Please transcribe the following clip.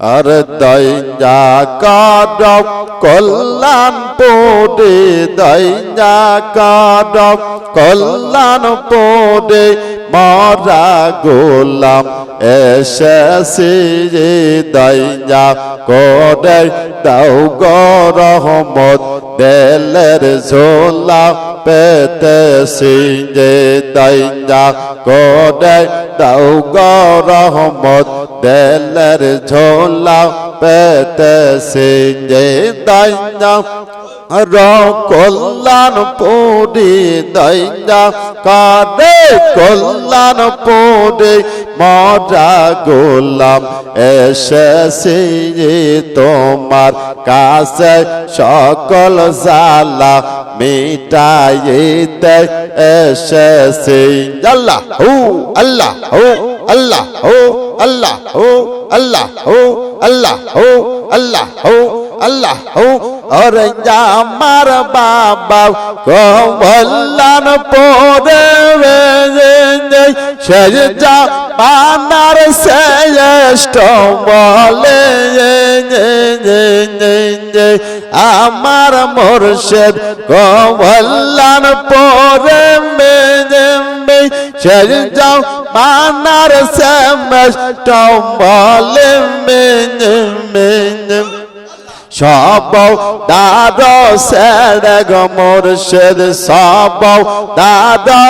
আর দইয়া কারক কল্যাণ পোড়ে দইয়া কারক কল্যাণ পোড়ে মরা গোলাম এসেছে দইয়া করে দাও গো রহমত দেলের ঝোলা পেতেছি যে দইয়া করে দাও গো রহমত দেলের ঝোলা পেতেছি যে দইয়া কল্যাণ পোড়ে দইয়া কারে কল্যাণ পোড়ে মরা গোলাম এসেছে তোমার কাছে সকল জ্বালা মিটাইতে এসেছে আল্লাহ হু আল্লাহ হু আল্লাহ হু আল্লাহ হু আল্লাহ হু আল্লাহ হু আল্লাহ হু আল্লাহ হু ওরে আমার বাবা কল্যাণ পোড়ে সে যা পানার শ্রেষ্ঠ বলে আমার মুর্শিদ কল্যাণ পোড়ে সে যা পানার শ্রেষ্ঠ বলে সব দাদা সেরে গো মুর্শিদ সব দাদা